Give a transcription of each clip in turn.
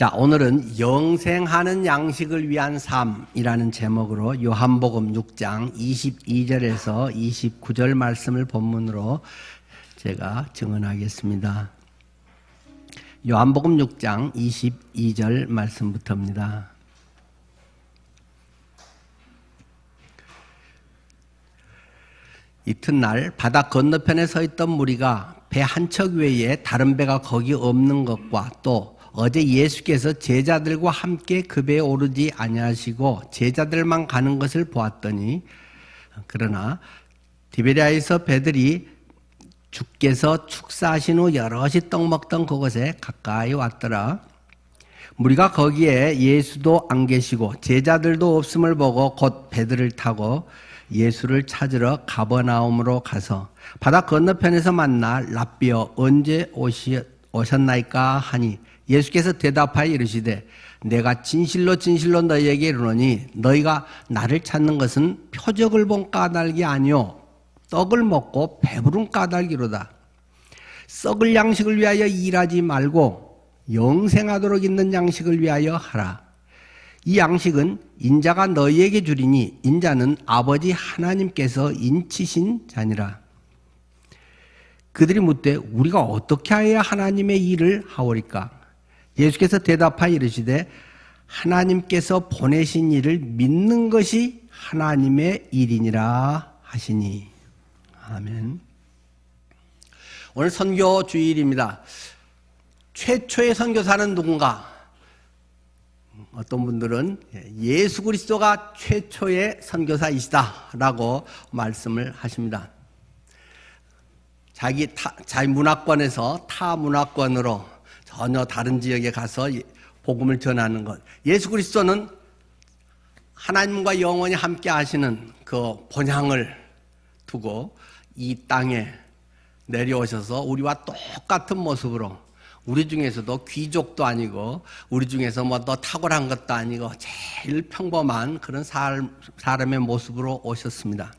자, 오늘은 영생하는 양식을 위한 삶이라는 제목으로 요한복음 6장 22절에서 29절 말씀을 본문으로 제가 증언하겠습니다. 요한복음 6장 22절 말씀부터입니다. 이튿날 바다 건너편에 서 있던 무리가 배 한 척 외에 다른 배가 거기 없는 것과 또 어제 예수께서 제자들과 함께 그 배에 오르지 아니하시고 제자들만 가는 것을 보았더니, 그러나 디베리아에서 배들이 주께서 축사하신 후 여럿이 떡 먹던 그곳에 가까이 왔더라. 무리가 거기에 예수도 안 계시고 제자들도 없음을 보고 곧 배들을 타고 예수를 찾으러 가버나움으로 가서 바다 건너편에서 만나 랍비여 언제 오셨나이까 하니, 예수께서 대답하여 이르시되 내가 진실로 진실로 너희에게 이르노니 너희가 나를 찾는 것은 표적을 본 까닭이 아니요 떡을 먹고 배부른 까닭이로다. 썩을 양식을 위하여 일하지 말고 영생하도록 있는 양식을 위하여 하라. 이 양식은 인자가 너희에게 주리니 인자는 아버지 하나님께서 인치신 자니라. 그들이 묻되 우리가 어떻게 하여야 하나님의 일을 하오리까? 예수께서 대답하여 이르시되 하나님께서 보내신 일을 믿는 것이 하나님의 일이니라 하시니. 아멘. 오늘 선교 주일입니다. 최초의 선교사는 누군가? 어떤 분들은 예수 그리스도가 최초의 선교사이시다라고 말씀을 하십니다. 자기 문화권에서 타 문화권으로 전혀 다른 지역에 가서 복음을 전하는 것. 예수 그리스도는 하나님과 영원히 함께 하시는 그 본향을 두고 이 땅에 내려오셔서 우리와 똑같은 모습으로, 우리 중에서도 귀족도 아니고 우리 중에서 뭐 더 탁월한 것도 아니고 제일 평범한 그런 사람의 모습으로 오셨습니다.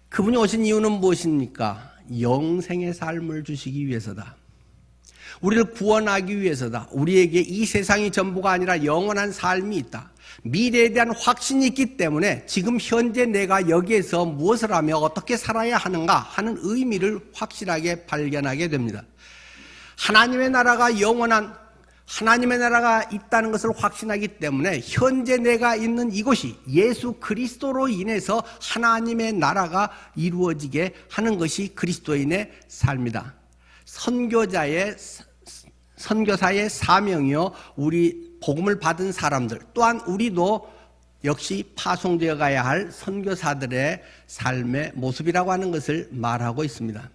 그분이 오신 이유는 무엇입니까? 영생의 삶을 주시기 위해서다. 우리를 구원하기 위해서다. 우리에게 이 세상이 전부가 아니라 영원한 삶이 있다. 미래에 대한 확신이 있기 때문에 지금 현재 내가 여기에서 무엇을 하며 어떻게 살아야 하는가 하는 의미를 확실하게 발견하게 됩니다. 하나님의 나라가 영원한 하나님의 나라가 있다는 것을 확신하기 때문에 현재 내가 있는 이곳이 예수 그리스도로 인해서 하나님의 나라가 이루어지게 하는 것이 그리스도인의 삶이다. 선교사의 사명이요, 우리 복음을 받은 사람들 또한 우리도 역시 파송되어 가야 할 선교사들의 삶의 모습이라고 하는 것을 말하고 있습니다.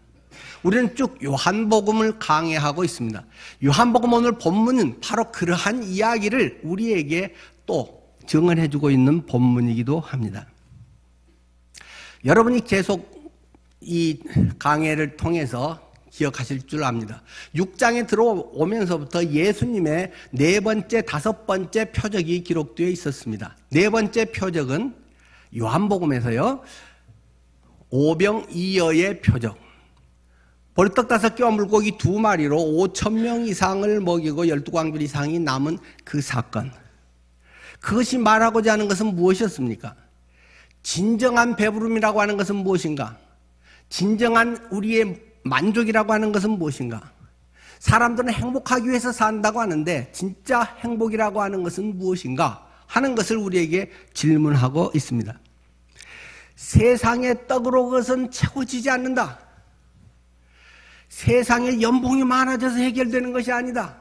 우리는 쭉 요한복음을 강해하고 있습니다. 요한복음 오늘 본문은 바로 그러한 이야기를 우리에게 또 증언해주고 있는 본문이기도 합니다. 여러분이 계속 이 강해를 통해서 기억하실 줄 압니다. 6장에 들어오면서부터 예수님의 네 번째, 다섯 번째 표적이 기록되어 있었습니다. 네 번째 표적은 요한복음에서요, 오병이어의 표적. 보리떡 5개와 물고기 2마리로 5,000명 이상을 먹이고 12광줄 이상이 남은 그 사건. 그것이 말하고자 하는 것은 무엇이었습니까? 진정한 배부름이라고 하는 것은 무엇인가? 진정한 우리의 만족이라고 하는 것은 무엇인가? 사람들은 행복하기 위해서 산다고 하는데 진짜 행복이라고 하는 것은 무엇인가? 하는 것을 우리에게 질문하고 있습니다. 세상의 떡으로 그것은 채워지지 않는다. 세상에 연봉이 많아져서 해결되는 것이 아니다.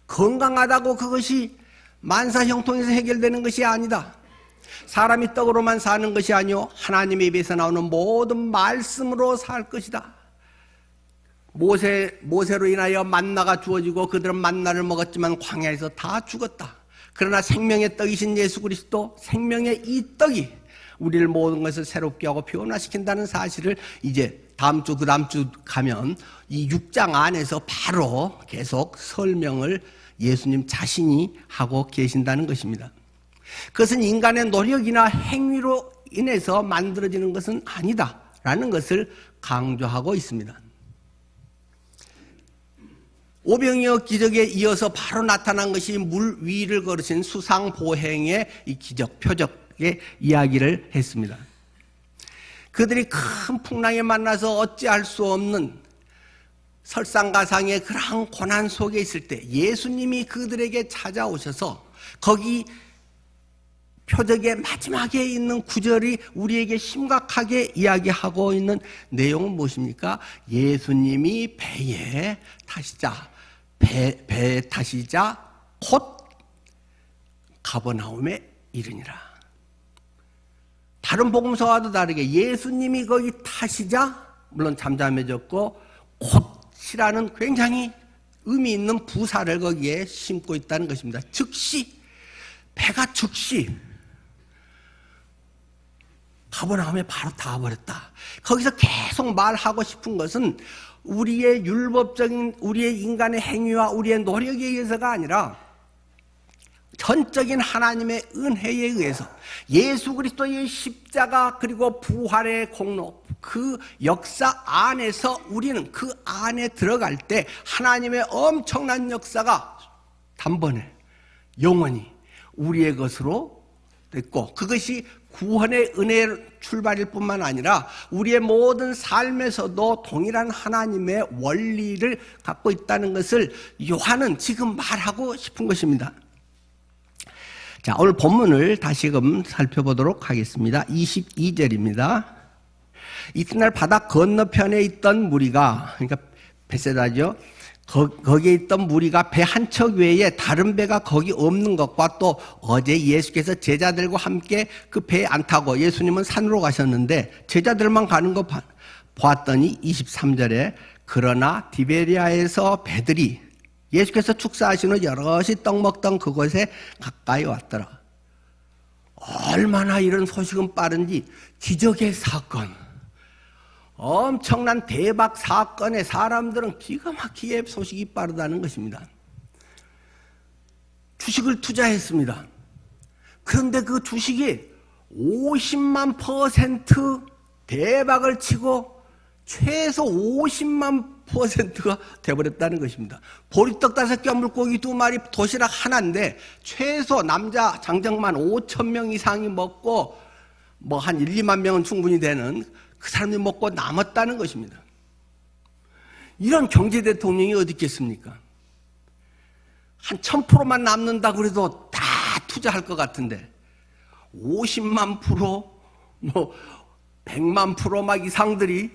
건강하다고 그것이 만사형통해서 해결되는 것이 아니다. 사람이 떡으로만 사는 것이 아니요 하나님의 입에서 나오는 모든 말씀으로 살 것이다. 모세로 인하여 만나가 주어지고 그들은 만나를 먹었지만 광야에서 다 죽었다. 그러나 생명의 떡이신 예수 그리스도, 생명의 이 떡이 우리를 모든 것을 새롭게 하고 변화시킨다는 사실을 이제 다음 주, 그 다음 주 가면 이 6장 안에서 바로 계속 설명을 예수님 자신이 하고 계신다는 것입니다. 그것은 인간의 노력이나 행위로 인해서 만들어지는 것은 아니다라는 것을 강조하고 있습니다. 오병이어 기적에 이어서 바로 나타난 것이 물 위를 걸으신 수상보행의 이 기적, 표적의 이야기를 했습니다. 그들이 큰 풍랑에 만나서 어찌할 수 없는 설상가상의 그러한 고난 속에 있을 때 예수님이 그들에게 찾아오셔서 거기 표적의 마지막에 있는 구절이 우리에게 심각하게 이야기하고 있는 내용은 무엇입니까? 예수님이 배에 타시자 곧 가버나움에 이르니라. 다른 복음서와도 다르게 예수님이 거기 타시자, 물론 잠잠해졌고 곧이라는 굉장히 의미 있는 부사를 거기에 심고 있다는 것입니다. 즉시, 배가 즉시 가버나움에 바로 닿아버렸다. 거기서 계속 말하고 싶은 것은 우리의 율법적인, 우리의 인간의 행위와 우리의 노력에 의해서가 아니라 전적인 하나님의 은혜에 의해서 예수 그리스도의 십자가 그리고 부활의 공로, 그 역사 안에서 우리는 그 안에 들어갈 때 하나님의 엄청난 역사가 단번에 영원히 우리의 것으로 됐고, 그것이 구원의 은혜의 출발일 뿐만 아니라 우리의 모든 삶에서도 동일한 하나님의 원리를 갖고 있다는 것을 요한은 지금 말하고 싶은 것입니다. 자, 오늘 본문을 다시금 살펴보도록 하겠습니다. 22절입니다. 이튿날 바다 건너편에 있던 무리가, 그러니까 베세다죠. 거기에 있던 무리가 배 한 척 외에 다른 배가 거기 없는 것과 또 어제 예수께서 제자들과 함께 그 배에 안 타고 예수님은 산으로 가셨는데 제자들만 가는 거 보았더니 23절에 그러나 디베리아에서 배들이 예수께서 축사하신 후 여럿이 떡 먹던 그곳에 가까이 왔더라. 얼마나 이런 소식은 빠른지, 기적의 사건, 엄청난 대박 사건에 사람들은 기가 막히게 소식이 빠르다는 것입니다. 주식을 투자했습니다. 그런데 그 주식이 50만 % 대박을 치고 최소 50만 %가 돼버렸다는 것입니다. 보리떡 5개, 물고기 2마리, 도시락 하나인데 최소 남자 장정만 5천 명 이상이 먹고 뭐 한 1, 2만 명은 충분히 되는 그 사람들이 먹고 남았다는 것입니다. 이런 경제 대통령이 어디 있겠습니까? 한 1000%만 남는다고 그래도 다 투자할 것 같은데 50만 %, 뭐 100만 % 막 이상들이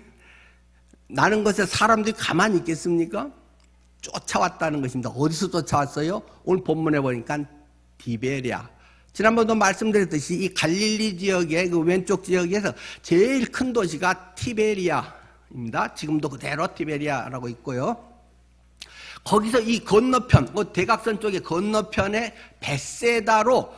나는 것에 사람들이 가만히 있겠습니까? 쫓아왔다는 것입니다. 어디서 쫓아왔어요? 오늘 본문에 보니까 디베리아. 지난번도 말씀드렸듯이 이 갈릴리 지역의 그 왼쪽 지역에서 제일 큰 도시가 티베리아입니다. 지금도 그대로 티베리아라고 있고요. 거기서 이 건너편, 대각선 쪽의 건너편에 베세다로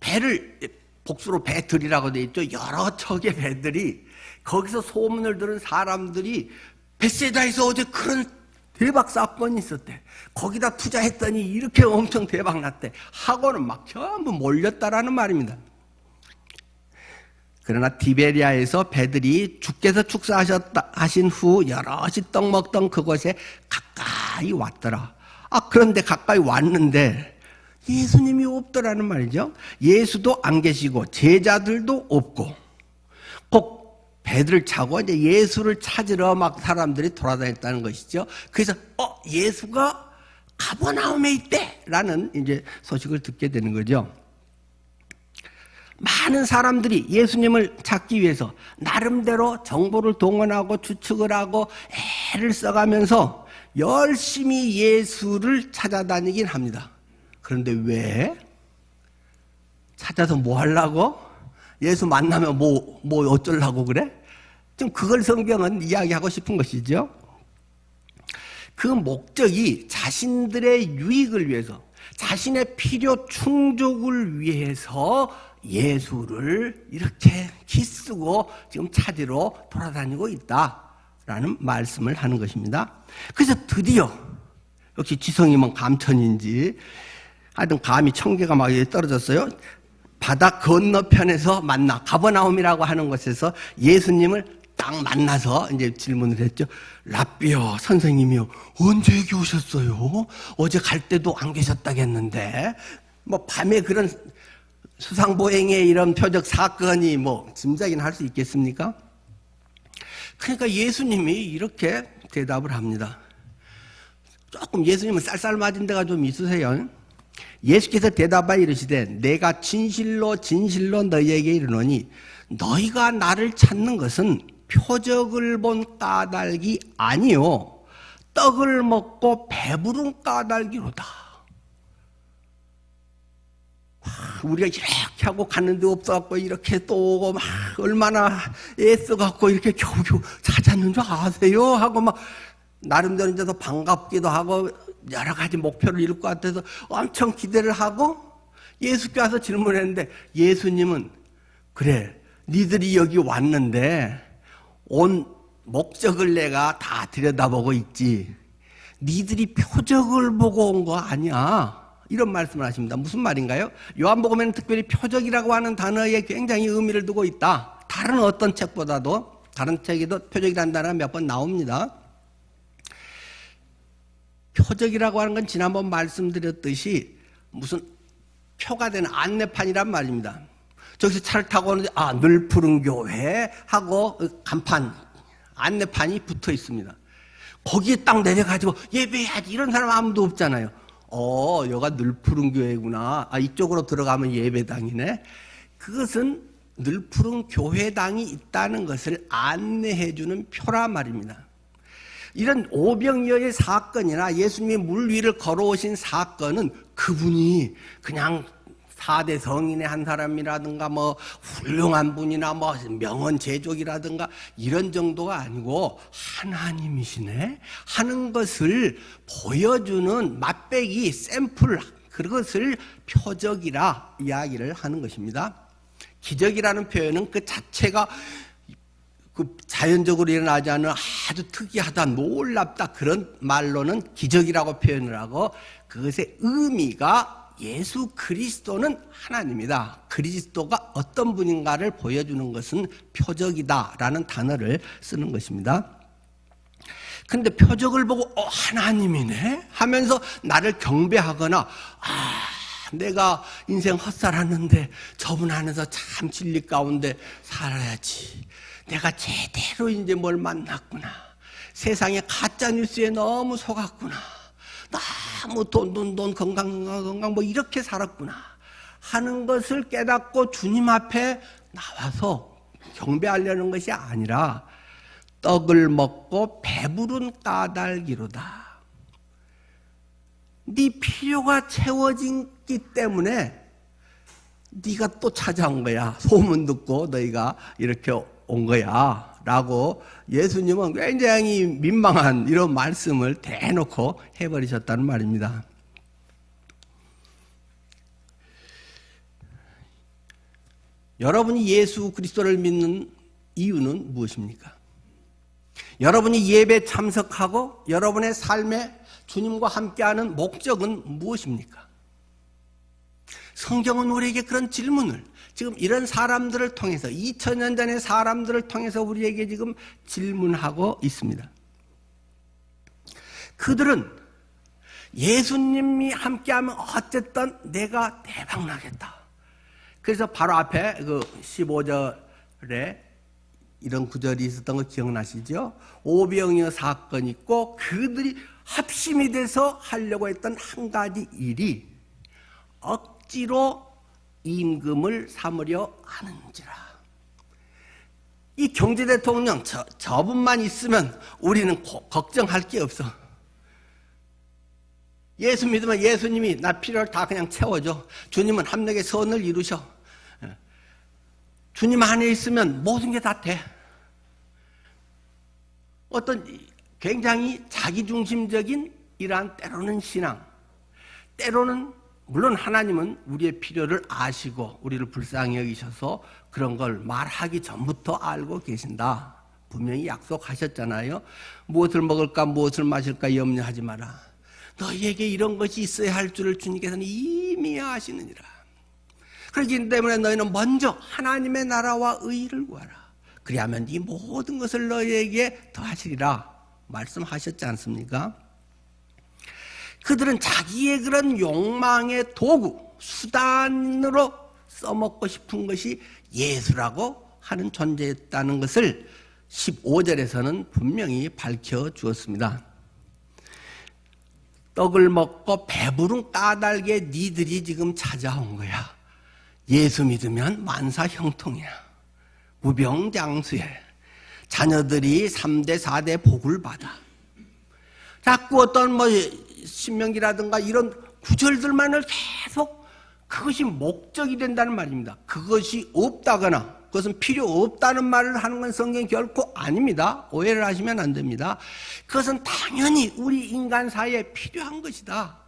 배를, 복수로 배들이라고 되어 있죠. 여러 척의 배들이 거기서 소문을 들은 사람들이 베세다에서 어제 그런 대박 사건이 있었대. 거기다 투자했더니 이렇게 엄청 대박 났대. 하고는 막 전부 몰렸다라는 말입니다. 그러나 디베리아에서 배들이 주께서 축사하신 후 여럿이 떡 먹던 그곳에 가까이 왔더라. 그런데 가까이 왔는데 예수님이 없더라는 말이죠. 예수도 안 계시고 제자들도 없고 꼭 배들을 차고 이제 예수를 찾으러 막 사람들이 돌아다녔다는 것이죠. 그래서 예수가 가버나움에 있대라는 이제 소식을 듣게 되는 거죠. 많은 사람들이 예수님을 찾기 위해서 나름대로 정보를 동원하고 추측을 하고 애를 써가면서 열심히 예수를 찾아다니긴 합니다. 그런데 왜? 찾아서 뭐 하려고? 예수 만나면 뭐 어쩌려고 그래? 좀 그걸 성경은 이야기하고 싶은 것이죠. 그 목적이 자신들의 유익을 위해서, 자신의 필요 충족을 위해서 예수를 이렇게 기쓰고 지금 찾으러 돌아다니고 있다라는 말씀을 하는 것입니다. 그래서 드디어 역시 지성이면 감천인지 하여튼 감이 1000개가 막 떨어졌어요. 바다 건너편에서 만나 가버나움이라고 하는 곳에서 예수님을 딱 만나서 이제 질문을 했죠. 랍비요, 선생님이요, 언제 여기 오셨어요? 어제 갈 때도 안 계셨다겠는데. 뭐 밤에 그런 수상보행의 이런 표적 사건이 뭐 짐작이나 할 수 있겠습니까? 그러니까 예수님이 이렇게 대답을 합니다. 조금 예수님은 쌀쌀맞은 데가 좀 있으세요. 예수께서 대답하여 이르시되 내가 진실로 진실로 너희에게 이르노니 너희가 나를 찾는 것은 표적을 본 까닭이 아니요 떡을 먹고 배부른 까닭이로다. 우리가 이렇게 하고 갔는데 없어갖고 이렇게 또 오고 막 얼마나 애써갖고 이렇게 겨우겨우 찾았는 줄 아세요? 하고 막 나름대로 이제 더 반갑기도 하고 여러 가지 목표를 이룰 것 같아서 엄청 기대를 하고 예수께 와서 질문했는데 예수님은 그래 니들이 여기 왔는데 온 목적을 내가 다 들여다보고 있지 니들이 표적을 보고 온 거 아니야 이런 말씀을 하십니다. 무슨 말인가요? 요한복음에는 특별히 표적이라고 하는 단어에 굉장히 의미를 두고 있다. 다른 어떤 책보다도 다른 책에도 표적이라는 단어가 몇 번 나옵니다. 표적이라고 하는 건 지난번 말씀드렸듯이 무슨 표가 되는 안내판이란 말입니다. 저기서 차를 타고 오는데 늘 푸른 교회 하고 간판 안내판이 붙어 있습니다. 거기에 딱 내려가지고 예배해야지 이런 사람 아무도 없잖아요. 여기가 늘 푸른 교회구나. 이쪽으로 들어가면 예배당이네. 그것은 늘 푸른 교회당이 있다는 것을 안내해주는 표란 말입니다. 이런 오병이어의 사건이나 예수님이 물 위를 걸어오신 사건은 그분이 그냥 4대 성인의 한 사람이라든가 뭐 훌륭한 분이나 뭐 명언 제족이라든가 이런 정도가 아니고 하나님이시네 하는 것을 보여주는 맛배기 샘플 그것을 표적이라 이야기를 하는 것입니다. 기적이라는 표현은 그 자체가 그 자연적으로 일어나지 않은 아주 특이하다, 놀랍다 그런 말로는 기적이라고 표현을 하고 그것의 의미가 예수 그리스도는 하나님이다. 그리스도가 어떤 분인가를 보여주는 것은 표적이다라는 단어를 쓰는 것입니다. 근데 표적을 보고 하나님이네 하면서 나를 경배하거나 내가 인생 헛살았는데 저분 안에서 참 진리 가운데 살아야지. 내가 제대로 이제 뭘 만났구나. 세상에 가짜 뉴스에 너무 속았구나. 너무 돈 건강 뭐 이렇게 살았구나 하는 것을 깨닫고 주님 앞에 나와서 경배하려는 것이 아니라 떡을 먹고 배부른 까닭이로다. 네 필요가 채워지기 때문에 네가 또 찾아온 거야. 소문 듣고 너희가 이렇게 온 거야 라고 예수님은 굉장히 민망한 이런 말씀을 대놓고 해버리셨다는 말입니다. 여러분이 예수 그리스도를 믿는 이유는 무엇입니까? 여러분이 예배 참석하고 여러분의 삶에 주님과 함께하는 목적은 무엇입니까? 성경은 우리에게 그런 질문을 지금 이런 사람들을 통해서 2000년 전의 사람들을 통해서 우리에게 지금 질문하고 있습니다. 그들은 예수님이 함께하면 어쨌든 내가 대박나겠다. 그래서 바로 앞에 그 15절에 이런 구절이 있었던 거 기억나시죠? 오병이어 사건이 있고 그들이 합심이 돼서 하려고 했던 한 가지 일이 억지로 임금을 삼으려 하는지라. 이 경제대통령 저분만 있으면 우리는 걱정할 게 없어. 예수 믿으면 예수님이 나 필요를 다 그냥 채워줘. 주님은 함락의 선을 이루셔. 주님 안에 있으면 모든 게 다 돼. 어떤 굉장히 자기중심적인 이러한 때로는 신앙, 때로는 물론 하나님은 우리의 필요를 아시고 우리를 불쌍히 여기셔서 그런 걸 말하기 전부터 알고 계신다. 분명히 약속하셨잖아요. 무엇을 먹을까 무엇을 마실까 염려하지 마라. 너희에게 이런 것이 있어야 할 줄을 주님께서는 이미 아시느니라. 그렇기 때문에 너희는 먼저 하나님의 나라와 의의를 구하라. 그리하면 이 모든 것을 너희에게 더하시리라 말씀하셨지 않습니까? 그들은 자기의 그런 욕망의 도구, 수단으로 써먹고 싶은 것이 예수라고 하는 존재였다는 것을 15절에서는 분명히 밝혀주었습니다. 떡을 먹고 배부른 까닭에 니들이 지금 찾아온 거야. 예수 믿으면 만사 형통이야. 무병장수해. 자녀들이 3대 4대 복을 받아. 자꾸 어떤 신명기라든가 이런 구절들만을 계속 그것이 목적이 된다는 말입니다. 그것이 없다거나 그것은 필요 없다는 말을 하는 건 성경이 결코 아닙니다. 오해를 하시면 안 됩니다. 그것은 당연히 우리 인간 사이에 필요한 것이다.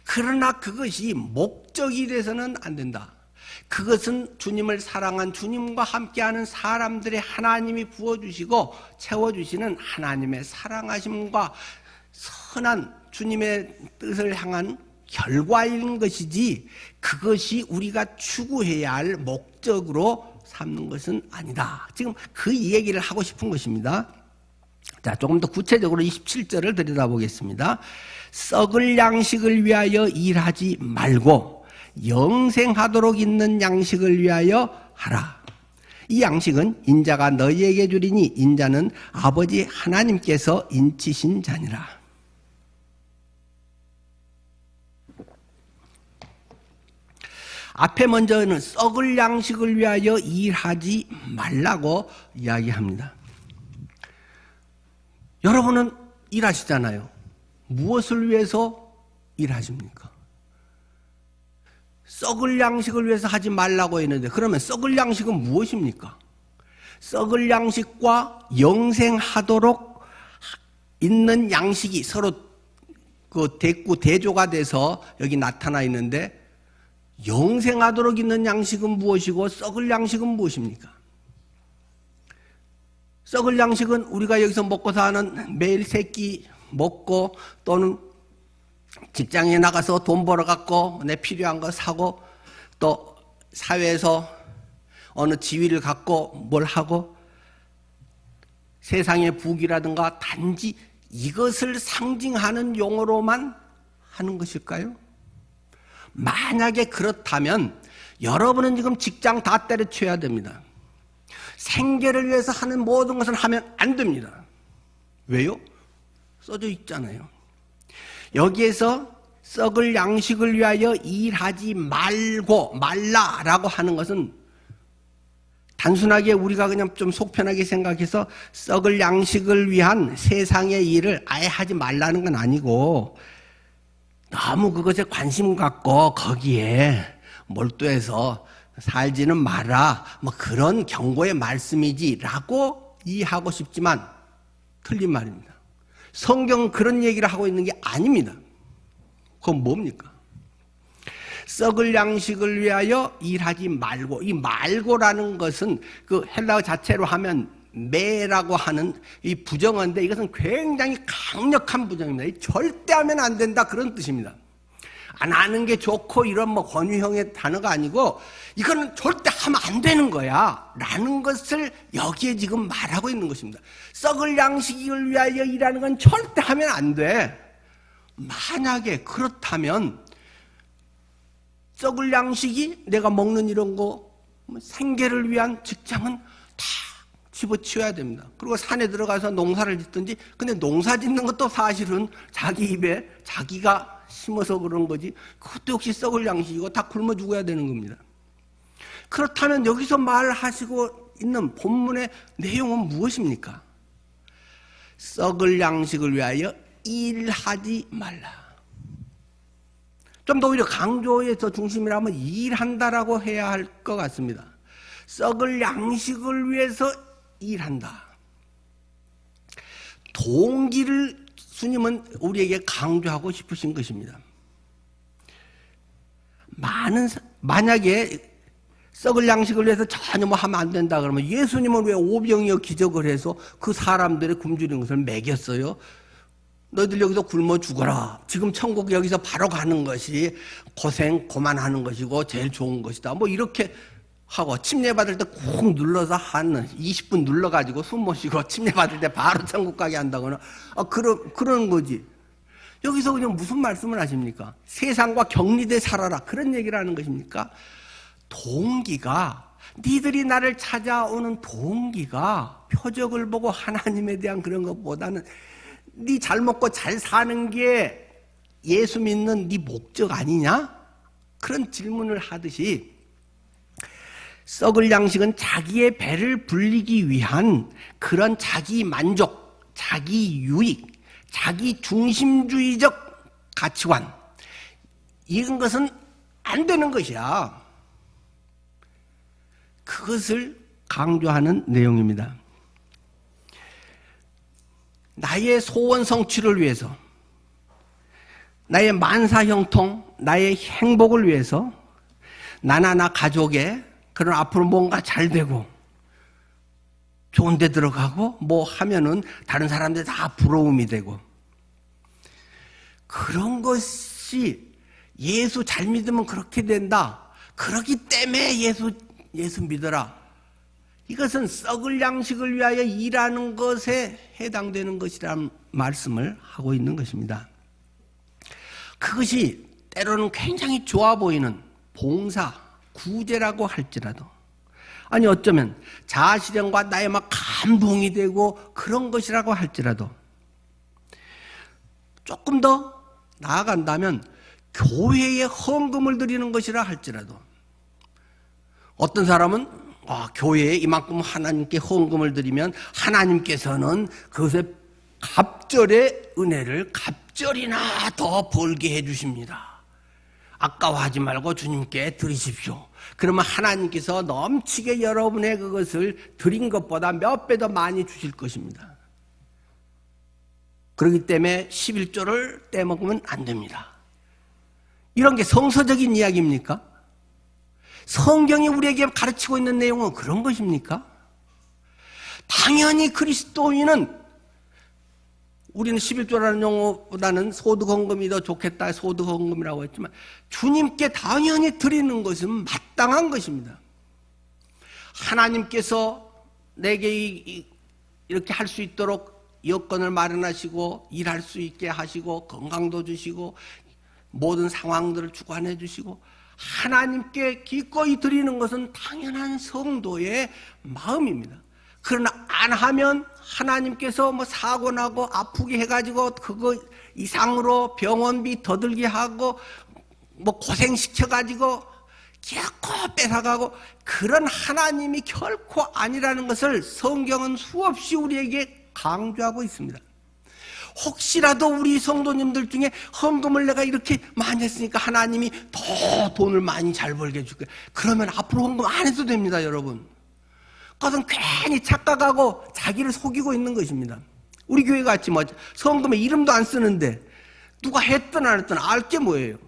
그러나 그것이 목적이 돼서는 안 된다. 그것은 주님을 사랑한 주님과 함께하는 사람들의 하나님이 부어주시고 채워주시는 하나님의 사랑하심과 선한 주님의 뜻을 향한 결과인 것이지 그것이 우리가 추구해야 할 목적으로 삼는 것은 아니다. 지금 그 얘기를 하고 싶은 것입니다. 자, 조금 더 구체적으로 27절을 들여다보겠습니다. 썩을 양식을 위하여 일하지 말고 영생하도록 있는 양식을 위하여 하라. 이 양식은 인자가 너희에게 주리니 인자는 아버지 하나님께서 인치신 자니라. 앞에 먼저는 썩을 양식을 위하여 일하지 말라고 이야기합니다. 여러분은 일하시잖아요. 무엇을 위해서 일하십니까? 썩을 양식을 위해서 하지 말라고 했는데 그러면 썩을 양식은 무엇입니까? 썩을 양식과 영생하도록 있는 양식이 서로 그 대구 대조가 돼서 여기 나타나 있는데 영생하도록 있는 양식은 무엇이고 썩을 양식은 무엇입니까? 썩을 양식은 우리가 여기서 먹고 사는 매일 세 끼 먹고 또는 직장에 나가서 돈 벌어갖고 내 필요한 거 사고 또 사회에서 어느 지위를 갖고 뭘 하고 세상의 부귀라든가 단지 이것을 상징하는 용어로만 하는 것일까요? 만약에 그렇다면 여러분은 지금 직장 다 때려쳐야 됩니다. 생계를 위해서 하는 모든 것을 하면 안 됩니다. 왜요? 써져 있잖아요. 여기에서 썩을 양식을 위하여 일하지 말라라고 하는 것은 단순하게 우리가 그냥 좀 속편하게 생각해서 썩을 양식을 위한 세상의 일을 아예 하지 말라는 건 아니고 너무 그것에 관심 갖고 거기에 몰두해서 살지는 마라 뭐 그런 경고의 말씀이지라고 이해하고 싶지만 틀린 말입니다. 성경은 그런 얘기를 하고 있는 게 아닙니다. 그건 뭡니까? 썩을 양식을 위하여 일하지 말고, 이 말고라는 것은 그 헬라어 자체로 하면 매라고 하는 이 부정어인데 이것은 굉장히 강력한 부정입니다. 절대 하면 안 된다 그런 뜻입니다. 안 하는 게 좋고 이런 뭐 권유형의 단어가 아니고 이거는 절대 하면 안 되는 거야 라는 것을 여기에 지금 말하고 있는 것입니다. 썩을 양식을 위하여 일하는 건 절대 하면 안 돼. 만약에 그렇다면 썩을 양식이 내가 먹는 이런 거 생계를 위한 직장은 다 집어치워야 됩니다. 그리고 산에 들어가서 농사를 짓든지 근데 농사 짓는 것도 사실은 자기 입에 자기가 심어서 그런 거지 그것도 역시 썩을 양식이고 다 굶어 죽어야 되는 겁니다. 그렇다면 여기서 말하시고 있는 본문의 내용은 무엇입니까? 썩을 양식을 위하여 일하지 말라. 좀 더 오히려 강조에서 중심이라면 일한다라고 해야 할 것 같습니다. 썩을 양식을 위해서 일한다. 동기를 주님은 우리에게 강조하고 싶으신 것입니다. 만약에 썩을 양식을 위해서 전혀 뭐 하면 안 된다 그러면 예수님은 왜 오병이어 기적을 해서 그 사람들의 굶주린 것을 먹였어요? 너희들 여기서 굶어 죽어라. 지금 천국 여기서 바로 가는 것이 고생 그만하는 것이고 제일 좋은 것이다. 뭐 이렇게 하고 침례 받을 때 꾹 눌러서 한 20분 눌러가지고 숨 못 쉬고 침례 받을 때 바로 천국 가게 한다거나 그런 거지. 여기서 그냥 무슨 말씀을 하십니까? 세상과 격리돼 살아라 그런 얘기를 하는 것입니까? 동기가 니들이 나를 찾아오는 동기가 표적을 보고 하나님에 대한 그런 것보다는 니 잘 먹고 잘 사는 게 예수 믿는 네 목적 아니냐? 그런 질문을 하듯이 썩을 양식은 자기의 배를 불리기 위한 그런 자기 만족, 자기 유익, 자기 중심주의적 가치관 이런 것은 안 되는 것이야. 그것을 강조하는 내용입니다. 나의 소원 성취를 위해서, 나의 만사형통, 나의 행복을 위해서 나나 나 가족의 그런 앞으로 뭔가 잘 되고 좋은 데 들어가고 뭐 하면은 다른 사람들 다 부러움이 되고 그런 것이 예수 잘 믿으면 그렇게 된다. 그렇기 때문에 예수 믿어라. 이것은 썩을 양식을 위하여 일하는 것에 해당되는 것이라는 말씀을 하고 있는 것입니다. 그것이 때로는 굉장히 좋아 보이는 봉사, 구제라고 할지라도 아니 어쩌면 자아실현과 나의 막 감동이 되고 그런 것이라고 할지라도 조금 더 나아간다면 교회에 헌금을 드리는 것이라 할지라도 어떤 사람은 교회에 이만큼 하나님께 헌금을 드리면 하나님께서는 그것에 갑절의 은혜를 갑절이나 더 벌게 해주십니다. 아까워하지 말고 주님께 드리십시오. 그러면 하나님께서 넘치게 여러분의 그것을 드린 것보다 몇 배 더 많이 주실 것입니다. 그렇기 때문에 11조를 떼먹으면 안 됩니다. 이런 게 성서적인 이야기입니까? 성경이 우리에게 가르치고 있는 내용은 그런 것입니까? 당연히 그리스도인은 우리는 11조라는 용어보다는 소득헌금이 더 좋겠다 소득헌금이라고 했지만 주님께 당연히 드리는 것은 마땅한 것입니다. 하나님께서 내게 이렇게 할 수 있도록 여건을 마련하시고 일할 수 있게 하시고 건강도 주시고 모든 상황들을 주관해 주시고 하나님께 기꺼이 드리는 것은 당연한 성도의 마음입니다. 그러나 안 하면 하나님께서 뭐 사고 나고 아프게 해가지고 그거 이상으로 병원비 더 들게 하고 뭐 고생시켜가지고 기어코 뺏어가고 그런 하나님이 결코 아니라는 것을 성경은 수없이 우리에게 강조하고 있습니다. 혹시라도 우리 성도님들 중에 헌금을 내가 이렇게 많이 했으니까 하나님이 더 돈을 많이 잘 벌게 해줄게. 그러면 앞으로 헌금 안 해도 됩니다, 여러분. 그것은 괜히 착각하고 자기를 속이고 있는 것입니다. 우리 교회 같이 뭐 헌금에 이름도 안 쓰는데 누가 했든 안 했든 알 게 뭐예요?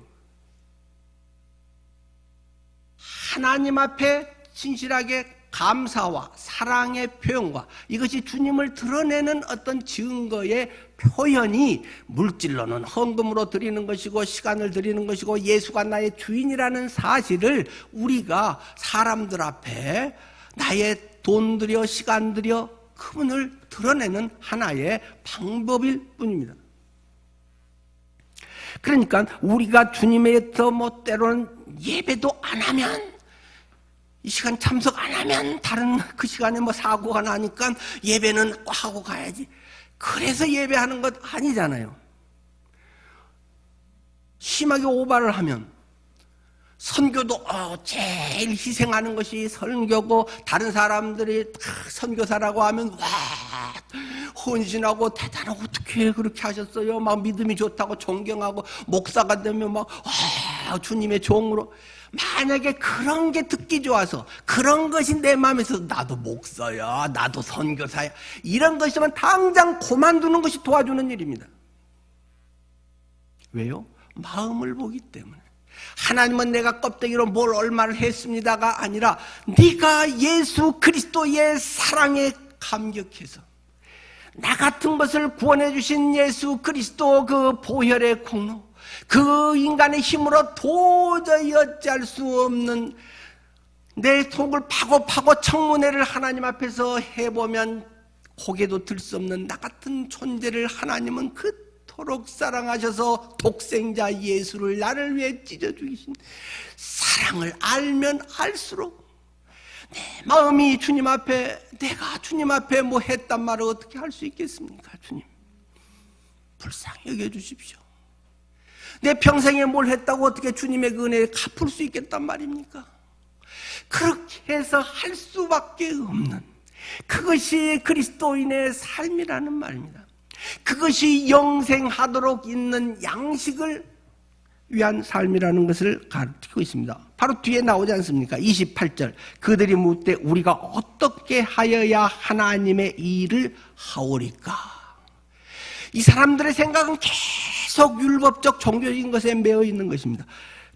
하나님 앞에 진실하게 감사와 사랑의 표현과 이것이 주님을 드러내는 어떤 증거의 표현이 물질로는 헌금으로 드리는 것이고 시간을 드리는 것이고 예수가 나의 주인이라는 사실을 우리가 사람들 앞에 나의 돈 들여 시간 들여 그분을 드러내는 하나의 방법일 뿐입니다. 그러니까 우리가 주님에서 뭐 때로는 예배도 안 하면 이 시간 참석 안 하면 다른 그 시간에 뭐 사고가 나니까 예배는 하고 가야지. 그래서 예배하는 것 아니잖아요. 심하게 오바를 하면 선교도 제일 희생하는 것이 선교고 다른 사람들이 선교사라고 하면 와 헌신하고 대단하고 어떻게 그렇게 하셨어요? 막 믿음이 좋다고 존경하고 목사가 되면 막 와 주님의 종으로 만약에 그런 게 듣기 좋아서 그런 것이 내 마음에서 나도 목사야 나도 선교사야 이런 것이면 당장 그만두는 것이 도와주는 일입니다. 왜요? 마음을 보기 때문에. 하나님은 내가 껍데기로 뭘 얼마를 했습니다가 아니라 네가 예수 그리스도의 사랑에 감격해서 나 같은 것을 구원해 주신 예수 그리스도 그 보혈의 공로 그 인간의 힘으로 도저히 어찌할 수 없는 내 속을 파고 청문회를 하나님 앞에서 해보면 고개도 들 수 없는 나 같은 존재를 하나님은 그토록 사랑하셔서 독생자 예수를 나를 위해 찢어 죽이신 사랑을 알면 알수록 내 마음이 주님 앞에, 내가 주님 앞에 뭐 했단 말을 어떻게 할 수 있겠습니까? 주님, 불쌍히 여겨주십시오. 내 평생에 뭘 했다고 어떻게 주님의 그 은혜에 갚을 수 있겠단 말입니까? 그렇게 해서 할 수밖에 없는, 그것이 그리스도인의 삶이라는 말입니다. 그것이 영생하도록 있는 양식을 위한 삶이라는 것을 가르치고 있습니다. 바로 뒤에 나오지 않습니까? 28절, 그들이 묻되 우리가 어떻게 하여야 하나님의 일을 하오리까? 이 사람들의 생각은 계속 율법적 종교적인 것에 매여 있는 것입니다.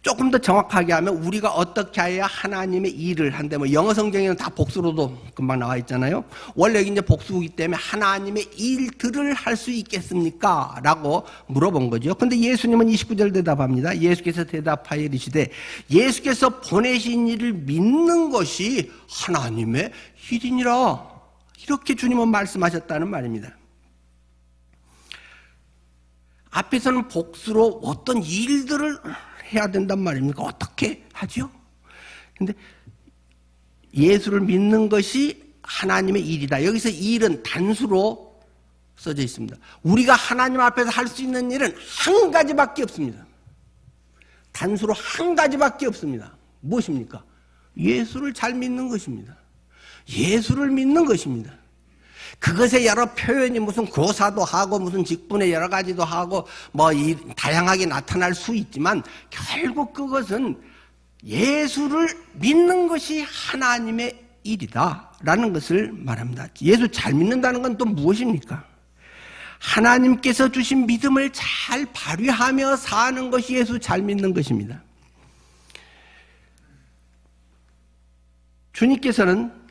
조금 더 정확하게 하면 우리가 어떻게 해야 하나님의 일을 한데, 뭐 영어 성경에는 다 복수로도 금방 나와 있잖아요. 원래 이제 복수이기 때문에 하나님의 일들을 할 수 있겠습니까? 라고 물어본 거죠. 근데 예수님은 29절 대답합니다. 예수께서 대답하여 이르시되 예수께서 보내신 일을 믿는 것이 하나님의 일이니라. 이렇게 주님은 말씀하셨다는 말입니다. 앞에서는 복수로 어떤 일들을 해야 된단 말입니까? 어떻게 하죠? 근데 예수를 믿는 것이 하나님의 일이다. 여기서 일은 단수로 써져 있습니다. 우리가 하나님 앞에서 할 수 있는 일은 한 가지밖에 없습니다. 단수로 한 가지밖에 없습니다. 무엇입니까? 예수를 잘 믿는 것입니다. 예수를 믿는 것입니다. 그것의 여러 표현이 무슨 교사도 하고 무슨 직분의 여러 가지도 하고 뭐 다양하게 나타날 수 있지만 결국 그것은 예수를 믿는 것이 하나님의 일이다 라는 것을 말합니다. 예수 잘 믿는다는 건 또 무엇입니까? 하나님께서 주신 믿음을 잘 발휘하며 사는 것이 예수 잘 믿는 것입니다. 주님께서는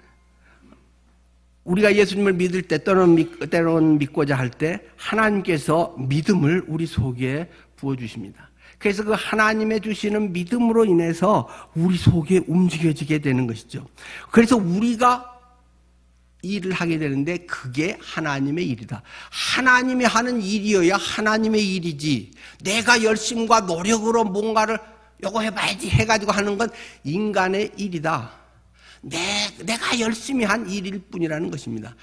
우리가 예수님을 믿을 때, 때로는 믿고자 할 때 하나님께서 믿음을 우리 속에 부어주십니다. 그래서 그 하나님의 주시는 믿음으로 인해서 우리 속에 움직여지게 되는 것이죠. 그래서 우리가 일을 하게 되는데 그게 하나님의 일이다. 하나님이 하는 일이어야 하나님의 일이지, 내가 열심과 노력으로 뭔가를 요거 해봐야지 해가지고 하는 건 인간의 일이다. 내가 열심히 한 일일 뿐이라는 것입니다.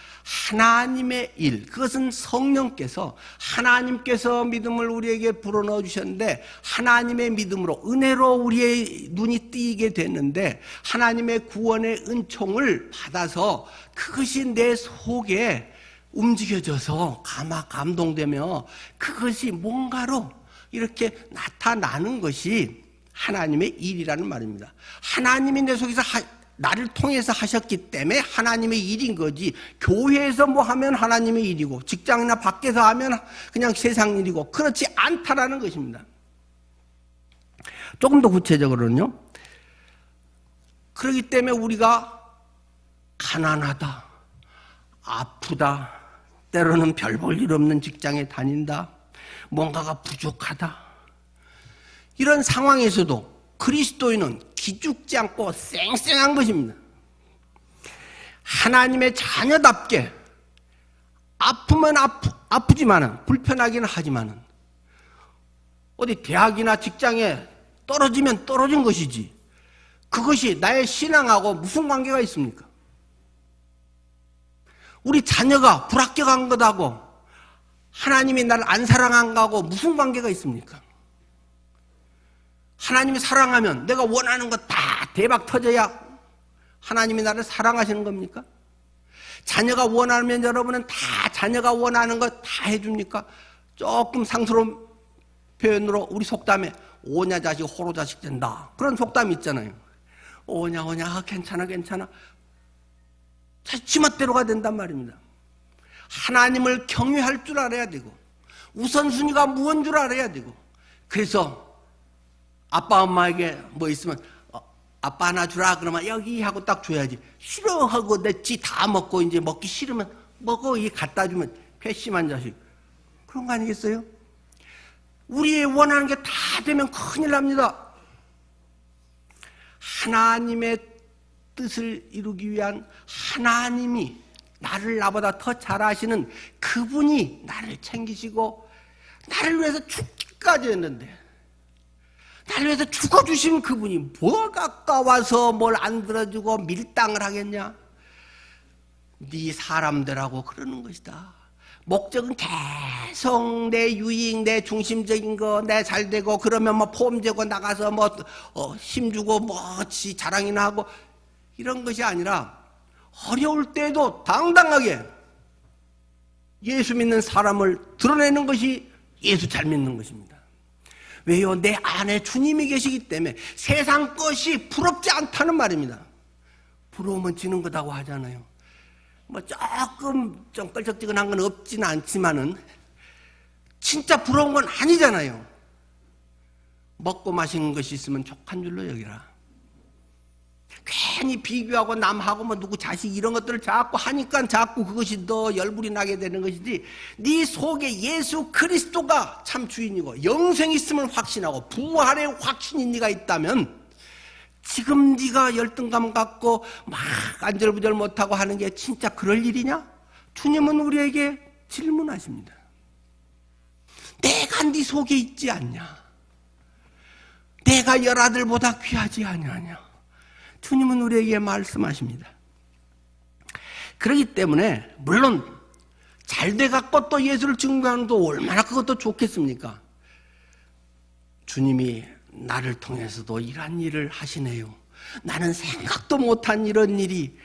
하나님의 일, 그것은 성령께서, 하나님께서 믿음을 우리에게 불어넣어 주셨는데 하나님의 믿음으로, 은혜로 우리의 눈이 띄게 됐는데 하나님의 구원의 은총을 받아서 그것이 내 속에 움직여져서 감동되며 그것이 뭔가로 이렇게 나타나는 것이 하나님의 일이라는 말입니다. 하나님이 내 속에서 나를 통해서 하셨기 때문에 하나님의 일인 거지, 교회에서 뭐 하면 하나님의 일이고 직장이나 밖에서 하면 그냥 세상 일이고 그렇지 않다라는 것입니다. 조금 더 구체적으로는요, 그렇기 때문에 우리가 가난하다, 아프다, 때로는 별 볼 일 없는 직장에 다닌다, 뭔가가 부족하다, 이런 상황에서도 그리스도인은 기죽지 않고 쌩쌩한 것입니다. 하나님의 자녀답게 아프면 아프지만은, 불편하기는 하지만은, 어디 대학이나 직장에 떨어지면 떨어진 것이지 그것이 나의 신앙하고 무슨 관계가 있습니까? 우리 자녀가 불합격한 것하고 하나님이 나를 안 사랑한 것하고 무슨 관계가 있습니까? 하나님이 사랑하면 내가 원하는 것 다 대박 터져야 하나님이 나를 사랑하시는 겁니까? 자녀가 원하면 여러분은 다 자녀가 원하는 것 다 해줍니까? 조금 상스러운 표현으로 우리 속담에 오냐 자식 호로 자식 된다, 그런 속담이 있잖아요. 오냐 괜찮아 지멋대로가 된단 말입니다. 하나님을 경외할 줄 알아야 되고 우선순위가 무언 줄 알아야 되고, 그래서 아빠 엄마에게 뭐 있으면 아빠 하나 주라 그러면 여기 하고 딱 줘야지, 싫어하고 내 지 다 먹고 이제 먹기 싫으면 먹어 이 갖다 주면 괘씸한 자식, 그런 거 아니겠어요? 우리의 원하는 게 다 되면 큰일 납니다. 하나님의 뜻을 이루기 위한 하나님이, 나를 나보다 더 잘 아시는 그분이 나를 챙기시고 나를 위해서 죽기까지 했는데, 나를 위해서 죽어주신 그분이 뭐 가까워서 뭘 안 들어주고 밀당을 하겠냐? 네 사람들하고 그러는 것이다. 목적은 계속 내 유익, 내 중심적인 거, 내 잘되고, 그러면 뭐 폼되고 나가서 뭐 힘주고 뭐지 자랑이나 하고 이런 것이 아니라, 어려울 때도 당당하게 예수 믿는 사람을 드러내는 것이 예수 잘 믿는 것입니다. 왜요? 내 안에 주님이 계시기 때문에 세상 것이 부럽지 않다는 말입니다. 부러우면 지는 거다고 하잖아요. 뭐 조금 좀 끌적지근한 건 없지는 않지만은 진짜 부러운 건 아니잖아요. 먹고 마시는 것이 있으면 족한 줄로 여기라. 괜히 비교하고 남하고 뭐 누구 자식 이런 것들을 자꾸 하니까 자꾸 그것이 더 열불이 나게 되는 것이지, 네 속에 예수 그리스도가 참 주인이고 영생이 있음을 확신하고 부활의 확신이 네가 있다면, 지금 네가 열등감 갖고 막 안절부절 못하고 하는 게 진짜 그럴 일이냐? 주님은 우리에게 질문하십니다. 내가 네 속에 있지 않냐? 내가 열아들보다 귀하지 아니하냐? 주님은 우리에게 말씀하십니다. 그렇기 때문에 물론 잘 돼갖고 또 예수를 증거하는 것도 얼마나 그것도 좋겠습니까? 주님이 나를 통해서도 이런 일을 하시네요. 나는 생각도 못한 이런 일이,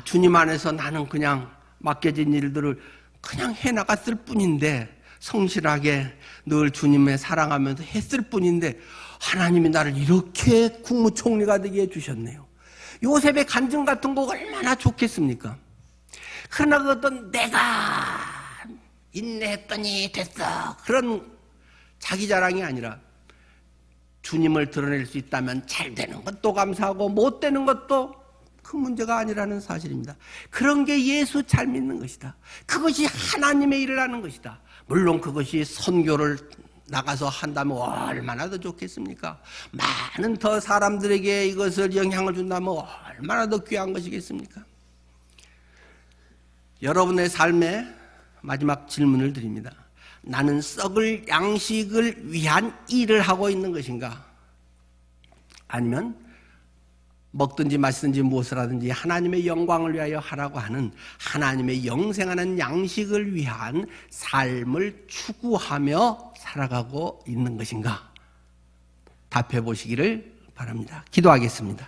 주님 안에서 나는 그냥 맡겨진 일들을 그냥 해나갔을 뿐인데, 성실하게 늘 주님의 사랑하면서 했을 뿐인데 하나님이 나를 이렇게 국무총리가 되게 해주셨네요. 요셉의 간증 같은 거 얼마나 좋겠습니까? 그러나 그것도 내가 인내했더니 됐어, 그런 자기 자랑이 아니라 주님을 드러낼 수 있다면 잘 되는 것도 감사하고 못 되는 것도 그 문제가 아니라는 사실입니다. 그런 게 예수 잘 믿는 것이다. 그것이 하나님의 일을 하는 것이다. 물론 그것이 선교를 나가서 한다면 얼마나 더 좋겠습니까? 많은 더 사람들에게 이것을 영향을 준다면 얼마나 더 귀한 것이겠습니까? 여러분의 삶에 마지막 질문을 드립니다. 나는 썩을 양식을 위한 일을 하고 있는 것인가? 아니면 먹든지 마시든지 무엇을 하든지 하나님의 영광을 위하여 하라고 하는 하나님의 영생하는 양식을 위한 삶을 추구하며 살아가고 있는 것인가? 답해 보시기를 바랍니다. 기도하겠습니다.